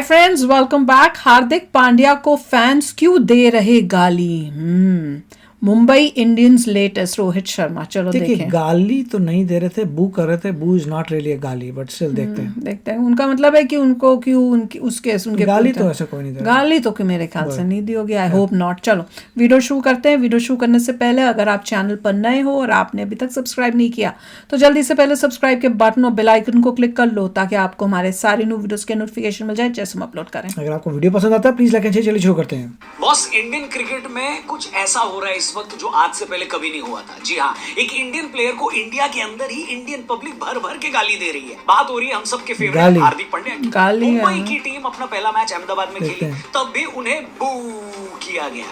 Friends, welcome back. Hardik Pandya को fans क्यों दे रहे गाली? Mumbai Indians latest Rohit Sharma. चलो देखिए, देखें। गाली तो नहीं दे रहे थे, बू कर रहे थे। बू इज नॉट रियली अ गाली, बट स्टिल देखते हैं। उनका मतलब है कि उनको क्यों उनके गाली तो ऐसा कोई नहीं दे रहा। गाली तो मेरे ख्याल से नहीं दी होगी। I hope not. चलो वीडियो शुरू करते हैं। वीडियो शुरू करने से पहले अगर आप चैनल पर नए हो और आपने अभी तक सब्सक्राइब नहीं किया तो जल्दी से पहले सब्सक्राइब के बटन और बेल आइकन को क्लिक कर लो ताकि आपको हमारे सारे न्यू वीडियोस के नोटिफिकेशन मिल जाए जैसे हम अपलोड करें। अगर आपको वीडियो पसंद आता है प्लीज लाइक एंड शेयर। चलिए शुरू करते हैं। बॉस, इंडियन क्रिकेट में कुछ ऐसा हो रहा है इस वक्त जो आज से पहले कभी नहीं हुआ था। जी हाँ, एक इंडियन प्लेयर को इंडिया के अंदर ही इंडियन पब्लिक भर भर के गाली दे रही है। बात हो रही है हम सबके फेवरेट हार्दिक पांड्या की। मुंबई की टीम अपना पहला मैच अहमदाबाद में खेली, तब भी उन्हें बू किया गया।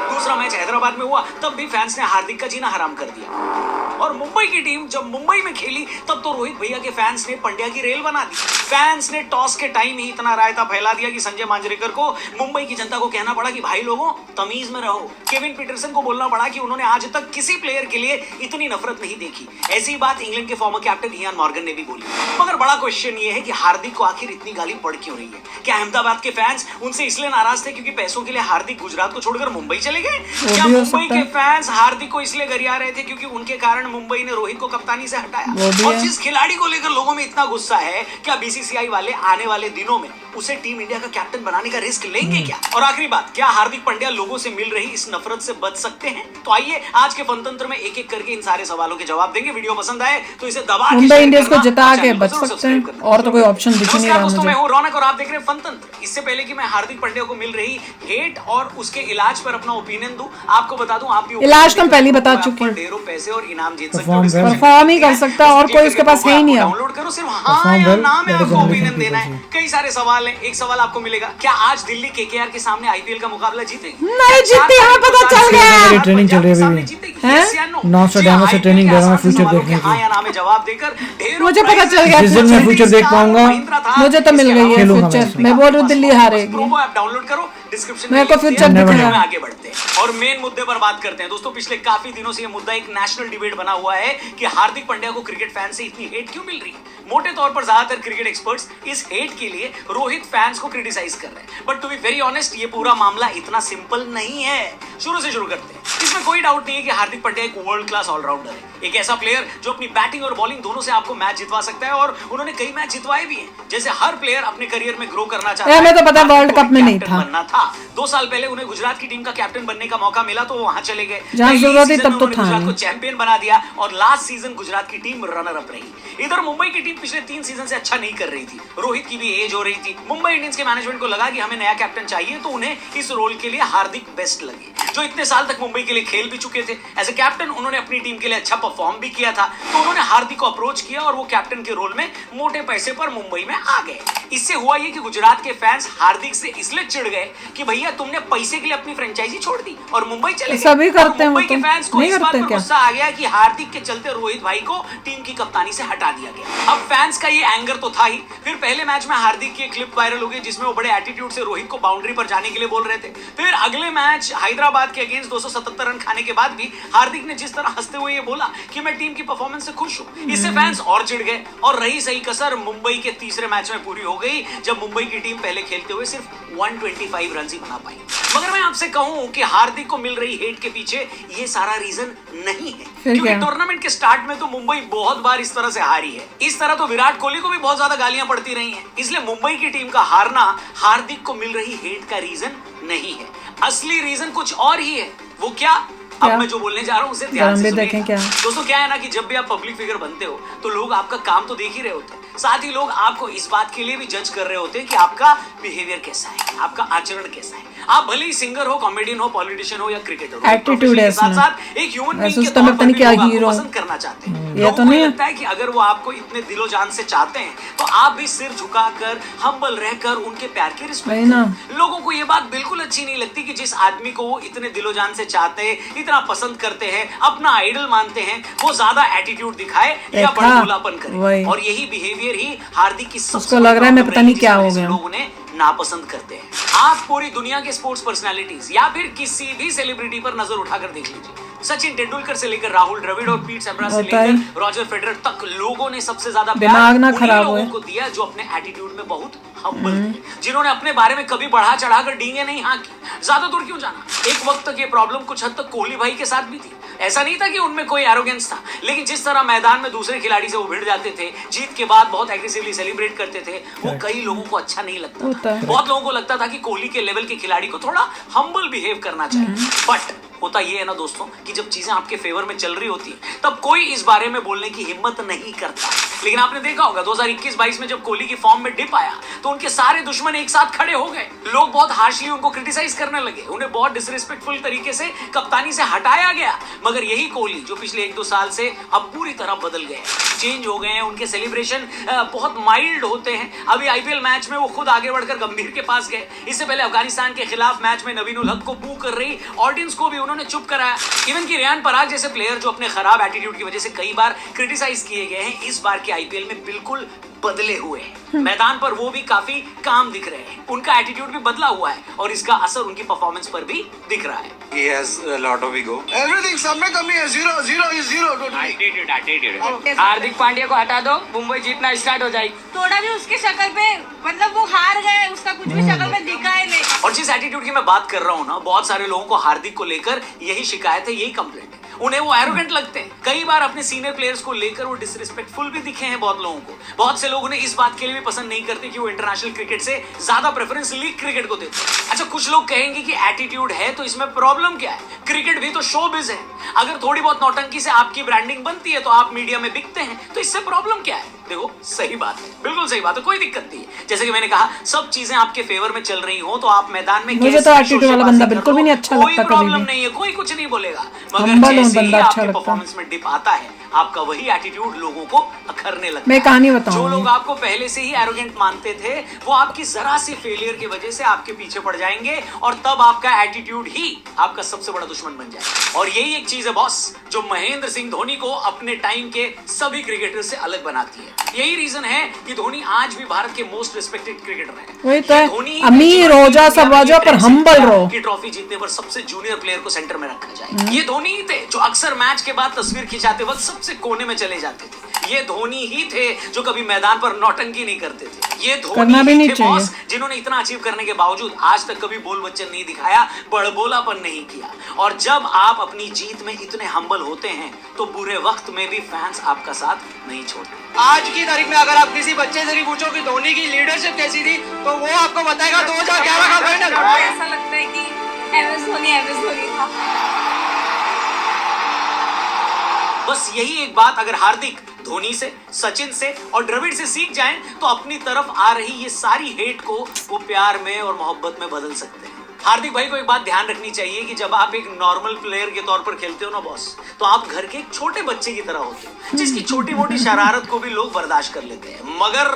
दूसरा मैच हैदराबाद में हुआ, तब भी फैंस ने हार्दिक का जीना हराम कर दिया। और मुंबई की टीम जब मुंबई में खेली तब तो रोहित भैया के फैंस ने पंड्या की रेल बना दी। फैंस ने टॉस के टाइम ही इतना रायता फैला दिया कि संजय मांजरेकर को मुंबई की जनता को कहना पड़ा कि भाई लोगों, तमीज में रहो। केविन पीटरसन को बोलना पड़ा कि उन्होंने आज तक किसी प्लेयर के लिए इतनी नफरत नहीं देखी। ऐसी बात इंग्लैंड के फॉर्मर कैप्टन इयान मॉर्गन ने भी बोली। मगर बड़ा क्वेश्चन ये है कि हार्दिक को आखिर इतनी गाली पड़ क्यों रही है? क्या अहमदाबाद के फैंस उनसे इसलिए नाराज थे क्योंकि पैसों के लिए हार्दिक गुजरात को छोड़कर मुंबई चले गए? क्या मुंबई के फैंस हार्दिक को इसलिए गरिया रहे थे क्योंकि उनके कारण मुंबई ने रोहित को कप्तानी से हटाया? और जिस खिलाड़ी को लेकर लोगों में इतना गुस्सा है, क्या बीसीसीआई वाले आने वाले दिनों में उसे टीम इंडिया का कैप्टन बनाने का रिस्क लेंगे क्या? और आखिरी बात, क्या हार्दिक पांड्या लोगों से मिल रही इस नफरत से बच सकते हैं? तो आइए आज के फनतंत्र में एक एक करके इन सारे सवालों के जवाब देंगे। वीडियो पसंद आए तो इसे दबा के मुंबई इंडियंस को जिता के बच सकते हैं और तो कोई ऑप्शन दिख नहीं रहा मुझे। मैं हूं रौनक और आप देख रहे हैं फनतंत्र। इससे पहले कि मैं हार्दिक पांड्या को मिल रही हेट और उसके इलाज पर अपना ओपिनियन दूं, आपको बता दूं आप भी इलाज तो हम पहले बता चुके हैं। ढेरों पैसे और इनाम जीत सकते हो। परफॉर्म ही कर सकता और कोई उसके पास है ही नहीं। डाउनलोड करो, सिर्फ हाँ या ना में आपको ओपिनियन देना है। कई सारे सवाल हैं, एक सवाल आपको मिलेगा, क्या आज दिल्ली केकेआर के सामने आईपीएल का मुकाबला जीतेगी? नहीं जीती, हमें पता चल गया। ट्रेनिंग चल रही है, नॉस्ट्राडामस से ट्रेनिंग ले रहा हूं फ्यूचर देखने की। हाँ या ना में जवाब देकर मुझे पता चल गया। जिस दिन मैं फ्यूचर देख पाऊंगा मुझे तो मिल गई है फ्यूचर। मैं बोल रही हूं दिल्ली हारेगी। प्रोमो ऐप डाउनलोड करो, डिस्क्रिप्शन मेरे को फ्यूचर दिख रहा है। आगे बढ़ते हैं और मेन मुद्दे पर बात करते हैं। दोस्तों, पिछले काफी दिनों से ये मुद्दा एक नेशनल डिबेट बना हुआ है कि हार्दिक पांड्या को क्रिकेट फैन से इतनी हेट क्यों मिल रही है। मोटे तौर पर ज्यादातर क्रिकेट एक्सपर्ट्स इस हेट के लिए रोहित फैंस को क्रिटिसाइज कर रहे हैं। But to be very honest, ये पूरा मामला इतना सिंपल नहीं है। शुरू से शुरू करते हैं। इसमें कोई डाउट नहीं है कि हार्दिक पांड्या एक वर्ल्ड क्लास ऑलराउंडर है, एक ऐसा प्लेयर जो अपनी बैटिंग और बॉलिंग दोनों से आपको मैच जितवा सकता है और उन्होंने कई मैच जितवाए भी हैं। जैसे हर प्लेयर अपने करियर में ग्रो करना चाहता है। हमें तो पता वर्ल्ड कप में नहीं था। बनना था। 2 साल पहले उन्हें गुजरात की टीम का कैप्टन बनने का मौका मिला तो वहां चले गए। जहां जरूरत थी तब तो था। गुजरात को चैंपियन बना दिया और लास्ट सीजन गुजरात की टीम रनर अप रही। इधर मुंबई की टीम पिछले 3 सीजन से अच्छा नहीं कर रही थी। रोहित की भी एज हो रही थी। मुंबई इंडियंस के मैनेजमेंट को लगा कि हमें नया कैप्टन चाहिए, तो उन्हें इस रोल के लिए हार्दिक बेस्ट लगे, जो इतने साल तक मुंबई के लिए खेल भी चुके थे। एज ए कैप्टन उन्होंने अपनी टीम के लिए अच्छा परफॉर्म भी किया था, तो उन्होंने हार्दिक को अप्रोच किया और वो कैप्टन के रोल में मोटे पैसे पर मुंबई में आ गए। इससे हुआ ये कि गुजरात के फैंस हार्दिक से इसलिए चिढ़ गए कि भैया तुमने पैसे के लिए अपनी फ्रेंचाइजी छोड़ दी और मुंबई चले गए। सभी करते हैं, मुंबई के फैंस को इस बात पर क्या गुस्सा आ गया कि हार्दिक के चलते रोहित भाई को टीम की कप्तानी से हटा दिया गया। अब फैंस का ये एंगर तो था ही, फिर पहले मैच में हार्दिक की क्लिप वायरल हो गई जिसमें वो बड़े एटीट्यूड से रोहित को बाउंड्री पर जाने के लिए बोल रहे थे। फिर अगले मैच हैदराबाद के अगेंस्ट 277 रन खाने के बाद भी हार्दिक ने जिस तरह हंसते हुए ये बोला कि मैं टीम की परफॉर्मेंस से खुश हूं, इससे फैंस और चिढ़ गए। और रही सही कसर मुंबई के तीसरे मैच में पूरी हो गई जब मुंबई की टीम पहले खेलते हुए सिर्फ 125 रन ही बना पाई। मगर मैं आपसे कहूं कि हार्दिक को मिल रही हेट के पीछे ये सारा रीजन नहीं है, क्योंकि टूर्नामेंट के स्टार्ट में तो मुंबई बहुत बार इस तरह से हारी है। इस तरह तो विराट कोहली को भी बहुत ज्यादा गालियां पड़ती रही हैं। इसलिए मुंबई की टीम का हारना हार्दिक को मिल रही हेट का रीजन नहीं है। असली रीजन कुछ और ही है। वो क्या? अब मैं जो बोलने जा रहा हूँ उसे ध्यान से सुनिए। दोस्तों, क्या है ना कि जब भी आप पब्लिक फिगर बनते हो तो लोग आपका काम तो देख ही रहे होते हैं, साथ ही लोग आपको इस बात के लिए भी जज कर रहे होते हैं कि आपका बिहेवियर कैसा है, आपका आचरण कैसा है। आप भले ही सिंगर हो, कॉमेडियन हो, पॉलिटिशियन हो या क्रिकेटर हो, एटीट्यूड है, साथ साथ एक ह्यूमन बीइंग के तौर पर भी लोग पसंद करना चाहते हैं। ये तो नहीं लगता है कि अगर वो आपको इतने दिलो जान से चाहते हैं तो आप भी सिर झुकाकर हम्बल रहकर उनके प्यार की रिस्पेक्ट। लोगों को ये बात बिल्कुल अच्छी नहीं लगती कि जिस आदमी को वो इतने दिलो जान से चाहते हैं, इतना पसंद करते हैं, अपना आइडल मानते हैं, वो ज्यादा एटीट्यूड दिखाए या बड़बोलापन करे। और यही बिहेवियर ही हार्दिक की उसको लग रहा है मैं पता नहीं क्या हो गया। लोग उन्हें नापसंद करते हैं। आप पूरी दुनिया के स्पोर्ट्स पर्सनालिटीज या फिर किसी भी सेलिब्रिटी पर नजर उठाकर देख लीजिए, सचिन तेंदुलकर से लेकर राहुल द्रविड़ और पीट सैम्प्रास से होता है। लेकर रॉजर फेडरर तक लोगों ने सबसे ज्यादा दिमाग ना प्यार खराब उन्हीं होए। लोगों को दिया जो अपने एटीट्यूड में बहुत हम्बल थे, जिन्होंने अपने बारे में कभी बढ़ा चढ़ाकर डींगे नहीं हाँकी। ज्यादा दूर क्यों जाना, एक वक्त तक ये प्रॉब्लम कुछ हद तक कोहली भाई के साथ भी थी। ऐसा नहीं था कि उनमें कोई एरोगेंस था, लेकिन जिस तरह मैदान में दूसरे खिलाड़ी से वो भिड़ जाते थे, जीत के बाद बहुत एग्रेसिवली सेलिब्रेट करते थे, वो कई लोगों को अच्छा नहीं लगता होता था। है। बहुत लोगों को लगता था कि कोहली के लेवल के खिलाड़ी को थोड़ा हम्बल बिहेव करना चाहिए। बट होता ये है ना दोस्तों कि जब चीजें आपके फेवर में चल रही होती है तब कोई इस बारे में बोलने की हिम्मत नहीं करता। लेकिन आपने देखा होगा 2021-22 में जब कोहली की फॉर्म में डिप आया तो उनके सारे दुश्मन एक साथ खड़े हो गए। लोग बहुत हार्शली उनको क्रिटिसाइज करने लगे, उन्हें बहुत डिसरिस्पेक्टफुल तरीके से कप्तानी से हटाया गया। मगर यही कोहली जो पिछले 1-2 साल से अब पूरी तरह बदल गए, चेंज हो गए हैं, उनके सेलिब्रेशन बहुत माइल्ड होते हैं। अभी आईपीएल मैच में वो खुद आगे बढ़कर गंभीर के पास गए। इससे पहले अफगानिस्तान के खिलाफ मैच में नवीन उल हक को बू कर रही ऑडियंस को भी उन्होंने चुप कराया। इवन कि रियान पराग जैसे प्लेयर जो अपने खराब एटीट्यूड की वजह से कई बार क्रिटिसाइज किए गए हैं, इस बार के आईपीएल में बिल्कुल बदले हुए हैं। मैदान पर वो भी काफी काम दिख रहे हैं, उनका एटीट्यूड भी बदला हुआ है और इसका असर उनकी परफॉर्मेंस पर भी दिख रहा है। He has a lot of ego. Everything सब में कमी है, zero is zero totally. हार्दिक पांड्या को हटा दो, मुंबई जीतना स्टार्ट हो जाएगी। थोड़ा भी उसके शक्ल पे, मतलब वो हार गए, उसका कुछ भी शक्ल में दिखा है नहीं। और जिस एटीट्यूड की मैं बात कर रहा हूँ ना, बहुत सारे लोगों को हार्दिक को लेकर यही शिकायत है, यही कंप्लेंट है। उन्हें वो एरोगेंट लगते हैं। कई बार अपने सीनियर प्लेयर्स को लेकर वो डिसरिस्पेक्टफुल भी दिखे हैं बहुत लोगों को। बहुत से लोग उन्हें इस बात के लिए भी पसंद नहीं करते कि वो इंटरनेशनल क्रिकेट से ज्यादा प्रेफरेंस लीग क्रिकेट को देते हैं। अच्छा, कुछ लोग कहेंगे कि एटीट्यूड है तो इसमें प्रॉब्लम क्या है, क्रिकेट भी तो शोबिज है। अगर थोड़ी बहुत नौटंकी से आपकी ब्रांडिंग बनती है तो आप मीडिया में बिकते हैं, तो इससे प्रॉब्लम क्या है? देखो, सही बात है, बिल्कुल सही बात है, कोई दिक्कत नहीं है। जैसे कि मैंने कहा, सब चीजें आपके फेवर में चल रही हो तो आप मैदान में मुझे कैसे तो एटीट्यूड वाला शोशेबाजी बंदा कर बिल्कुल लो, भी नहीं अच्छा लगता कोई कभी प्रॉब्लम भी। नहीं है, कोई कुछ नहीं बोलेगा। हम्बल मगर हूँ, जैसे ही बंदा अच्छा आपके लगता है। परफॉर्मेंस में डिप आता है, आपका वही एटीट्यूड लोगों को अखरने लगता मैं है। कहानी बताऊंगी। जो लोग आपको पहले से ही एरोगेंट मानते थे, वो आपकी जरा सी फेलियर की वजह से आपके पीछे पड़ जाएंगे और तब आपका एटीट्यूड ही आपका सबसे बड़ा दुश्मन बन जाएगा। और यही एक चीज है बॉस, जो महेंद्र सिंह धोनी को अपने टाइम के सभी क्रिकेटर से अलग बनाती है। यही रीजन है कि धोनी आज भी भारत के मोस्ट रिस्पेक्टेड क्रिकेटर हैं। वही तो है, धोनी अमीर हो जा, सब हो जा, पर हम्बल रहो। की ट्रॉफी जीतने पर सबसे जूनियर प्लेयर को सेंटर में रखा जाए। ये धोनी ही थे जो अक्सर मैच के बाद तस्वीर खिंचाते वक्त सबसे कोने में चले जाते थे। ये धोनी ही थे जो कभी मैदान पर नौटंकी नहीं करते थे। ये करना भी धोनी नहीं ही थे चाहिए। बॉस, जिन्होंने इतना अचीव करने के बावजूद आज तक कभी बोल बच्चन नहीं दिखाया, बड़बोलापन नहीं किया। और जब आप अपनी जीत में इतने हम्बल होते हैं तो बुरे वक्त में भी फैंस आपका साथ नहीं छोड़ते। आज की तारीख में अगर आप किसी बच्चे से भी पूछो कि धोनी की लीडरशिप कैसी थी, तो वो आपको बताएगा 2011 का फाइनल। ऐसा लगता है कि एमएस धोनी था। बस यही एक बात अगर हार्दिक धोनी से, सचिन से और द्रविड़ से सीख जाएं तो अपनी तरफ आ रही ये सारी हेट को वो प्यार में और मोहब्बत में बदल सकते हैं। हार्दिक भाई को एक बात ध्यान रखनी चाहिए कि जब आप एक नॉर्मल प्लेयर के तौर पर खेलते हो ना बॉस, तो आप घर के एक छोटे बच्चे की तरह होते हो, जिसकी छोटी मोटी शरारत को भी लोग बर्दाश्त कर लेते हैं। मगर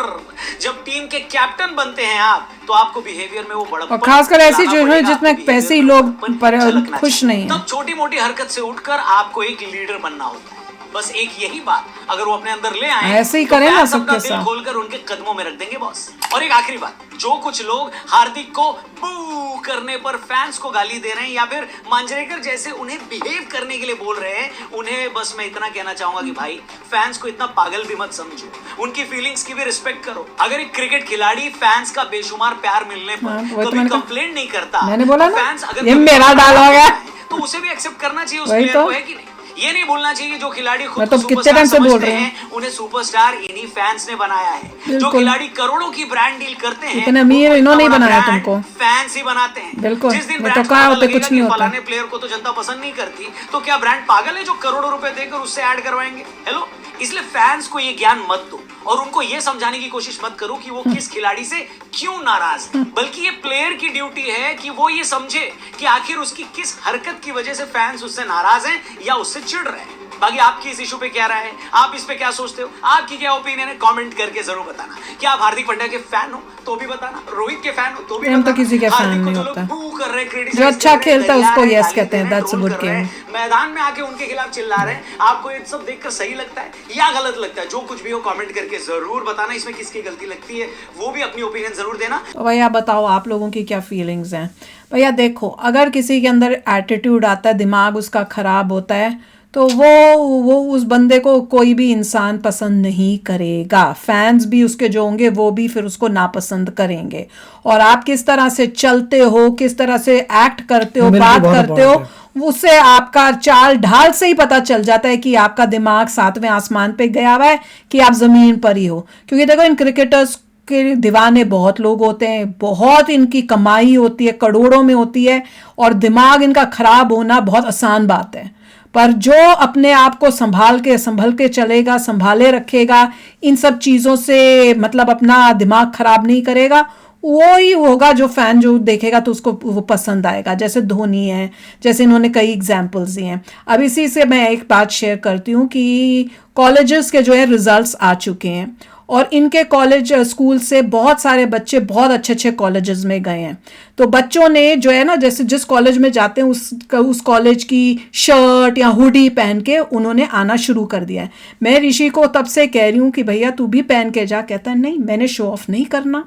जब टीम के कैप्टन बनते हैं आप, तो आपको बिहेवियर में वो बड़प्पन, और खासकर ऐसी लाना जो है पड़ेगा, जिसमें आपके पैसे ही behavior में लोग बड़प्पन पर झलकना खुश चाहिए। नहीं है। तब छोटी मोटी हरकत से उठकर आपको एक लीडर बनना होता है। बस एक यही बात अगर वो अपने अंदर ले आए, ऐसे ही तो करें ना फैंस सबके अपना दिल साथ। खोलकर उनके कदमों में रख देंगे बॉस। और एक आखिरी बात, जो कुछ लोग हार्दिक को बू करने पर फैंस को गाली दे रहे हैं या फिर मांजरेकर जैसे उन्हें बिहेव करने के लिए बोल रहे हैं, उन्हें बस मैं इतना कहना चाहूंगा कि भाई, फैंस को इतना पागल भी मत समझो, उनकी फीलिंग्स की भी रिस्पेक्ट करो। अगर एक क्रिकेट खिलाड़ी फैंस का बेशुमार प्यार मिलने हाँ, पर वही तो कभी मैंने कहा। कंप्लेंट नहीं करता, मैंने बोला तो ना, फैंस अगर ये कभी मेरा डायलॉग है। तो उसे भी एक्सेप्ट करना चाहिए उस वही प्लेयर तो। को, है कि नहीं? ये नहीं बोलना चाहिए कि जो खिलाड़ी खुद मैं तो को कितने सुपरस्टार टाइम से बोल समझते रही हूँ। हैं, उन्हें सुपरस्टार इन्हीं फैंस ने बनाया है। जो बिल्कुल। खिलाड़ी करोड़ों की ब्रांड डील करते हैं, इतने अमीर उनको इन्होंने ही इतना बड़ा बनाया ब्रांड तुमको। फैंस ही बनाते हैं। बिल्कुल। जिस दिन नहीं ब्रांड तो को कहाँ पता होते, लगेगा कुछ नहीं कि होता। फलाने प्लेयर को तो जनता पसंद नहीं करती, तो क्या ब्रांड पागल है जो करोड़ों रुपए देकर उससे ऐड करवाएंगे? हेलो, इसलिए फैंस को ये ज्ञान मत दो और उनको ये समझाने की कोशिश मत करो कि वो किस खिलाड़ी से क्यों नाराज है। बल्कि ये प्लेयर की ड्यूटी है कि वो ये समझे कि आखिर उसकी किस हरकत की वजह से फैंस उससे नाराज हैं या उससे चिढ़ रहे हैं। बाकी आपकी इस इशू पे क्या राय है, आप इस पे क्या सोचते हो, आपकी क्या ओपिनियन है, कमेंट करके जरूर बताना। क्या आप हार्दिक पांड्या के फैन हो तो भी बताना, रोहित के फैन हो तो भी हम बताना। तो किसी के फैन हार्दिक को नहीं जो होता। लोग boo कर रहे हैं, criticize जो अच्छा कर रहे हैं, खेलता है उसको दरिया yes गाली कहते हैं, दे रहे that's a troll good कर रहे हैं, game। मैदान में आके उनके खिलाफ चिल्ला रहे हैं, आपको ये सब देखकर सही लगता है या गलत लगता है? जो कुछ भी हो कमेंट करके जरूर बताना। इसमें किसकी गलती लगती है वो भी अपनी ओपिनियन जरूर देना। तो भैया बताओ आप लोगों की क्या फीलिंग्स हैं। भैया देखो, अगर किसी के अंदर एटीट्यूड आता है, दिमाग उसका खराब होता है, तो वो उस बंदे को कोई भी इंसान पसंद नहीं करेगा। फैंस भी उसके जो होंगे वो भी फिर उसको नापसंद करेंगे। और आप किस तरह से चलते हो, किस तरह से एक्ट करते हो, बात करते हो, उससे आपका चाल ढाल से ही पता चल जाता है कि आपका दिमाग 7वें आसमान पे गया हुआ है कि आप जमीन पर ही हो। क्योंकि देखो, इन क्रिकेटर्स के दीवाने बहुत लोग होते हैं, बहुत इनकी कमाई होती है, करोड़ों में होती है, और दिमाग इनका खराब होना बहुत आसान बात है। पर जो अपने आप को संभल के चलेगा, संभाले रखेगा, इन सब चीज़ों से मतलब अपना दिमाग खराब नहीं करेगा, वो ही होगा जो फैन जो देखेगा तो उसको वो पसंद आएगा। जैसे धोनी है, जैसे इन्होंने कई एग्जाम्पल्स दिए हैं। अब इसी से मैं एक बात शेयर करती हूँ कि कॉलेजेस के जो है रिजल्ट्स आ चुके हैं, और इनके कॉलेज स्कूल से बहुत सारे बच्चे बहुत अच्छे अच्छे कॉलेजेस में गए हैं। तो बच्चों ने जो है ना, जैसे जिस कॉलेज में जाते हैं उस कॉलेज की शर्ट या हुडी पहन के उन्होंने आना शुरू कर दिया है। मैं ऋषि को तब से कह रही हूँ कि भैया तू भी पहन के जा। कहता है नहीं, मैंने शो ऑफ नहीं करना,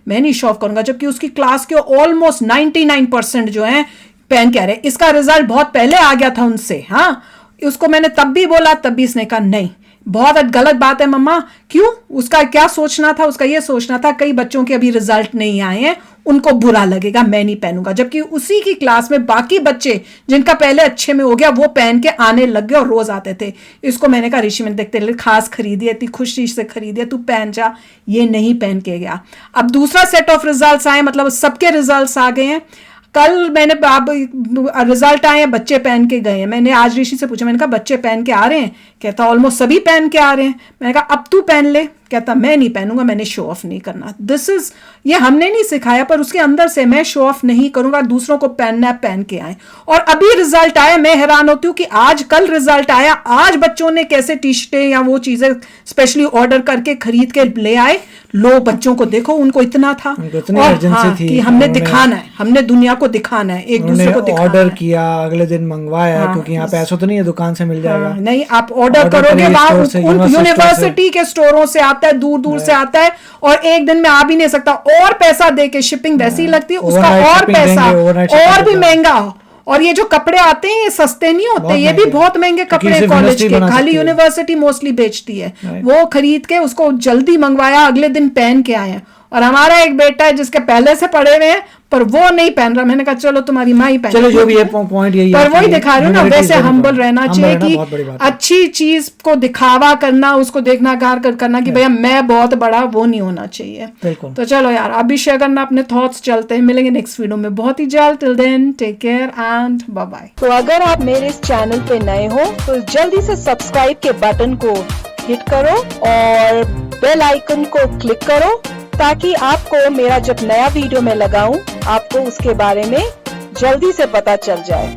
मैं नहीं शो ऑफ करूँगा। जबकि उसकी क्लास के ऑलमोस्ट 99% जो है पहन के आ रहे। इसका रिजल्ट बहुत पहले आ गया था उनसे। हाँ, उसको मैंने तब भी बोला, तब भी इसने कहा नहीं, बहुत गलत बात है मम्मा। क्यों? उसका क्या सोचना था? उसका ये सोचना था कई बच्चों के अभी रिजल्ट नहीं आए हैं, उनको बुरा लगेगा, मैं नहीं पहनूंगा। जबकि उसी की क्लास में बाकी बच्चे जिनका पहले अच्छे में हो गया वो पहन के आने लग गए और रोज आते थे। इसको मैंने कहा ऋषि, मैंने देखते खास खरीदी है, इतनी खुशी से खरीदी है, तू पहन जा। ये नहीं पहन के गया। अब दूसरा सेट ऑफ रिजल्ट्स आए, मतलब सबके रिजल्ट्स आ गए हैं। कल मैंने रिजल्ट आए हैं, बच्चे पहन के गए हैं। मैंने आज ऋषि से पूछा, मैंने कहा बच्चे पहन के आ रहे हैं? कहता ऑलमोस्ट सभी पहन के आ रहे हैं। मैंने कहा अब तू पहन ले। कहता मैं नहीं पहनूंगा, मैंने शो ऑफ नहीं करना। ये हमने नहीं सिखाया, पर उसके अंदर से मैं शो ऑफ नहीं करूंगा, दूसरों को पहनना है पहन के आए। और अभी रिजल्ट आया, मैं हैरान होती हूँ कि आज कल रिजल्ट आया, आज बच्चों ने कैसे टी शर्टें या वो चीजें स्पेशली ऑर्डर करके खरीद के ले आए। लो बच्चों को देखो, उनको इतना था और हाँ, कि हमने दिखाना है, हमने दुनिया को दिखाना है, एक दूसरे को दिखाना ऑर्डर किया, अगले दिन मंगवाया। क्योंकि यहाँ पे ऐसा तो नहीं है दुकान से मिल जाएगा। नहीं, आप ऑर्डर करोगे, वहां यूनिवर्सिटी के स्टोरों से आता है, दूर दूर से आता है, और एक दिन में आ भी नहीं सकता। और पैसा दे के शिपिंग वैसी लगती है, उसका और पैसा और भी महंगा। और ये जो कपड़े आते हैं ये सस्ते नहीं होते, ये भी बहुत महंगे कपड़े कॉलेज के, खाली यूनिवर्सिटी मोस्टली बेचती है। वो खरीद के उसको जल्दी मंगवाया, अगले दिन पहन के आए। और हमारा एक बेटा है जिसके पहले से पड़े हुए हैं, पर वो नहीं पहन रहा। मैंने कहा चलो तुम्हारी माँ ही पहन। चलो जो भी है पॉइंट यही है, पर वही दिखा रही हूँ ना, वैसे हम्बल रहना चाहिए कि अच्छी चीज को दिखावा करना, उसको देखना कार करना कि भैया मैं बहुत बड़ा, वो नहीं होना चाहिए। तो चलो यार, आप भी शेयर करना अपने थॉट्स। चलते हैं, मिलेंगे नेक्स्ट वीडियो में बहुत ही जल्द। Till then take care and bye bye. तो अगर आप मेरे इस चैनल पे नए हो तो जल्दी से सब्सक्राइब के बटन को हिट करो और बेल आइकन को क्लिक करो, ताकि आपको मेरा जब नया वीडियो मैं लगाऊं आपको उसके बारे में जल्दी से पता चल जाए।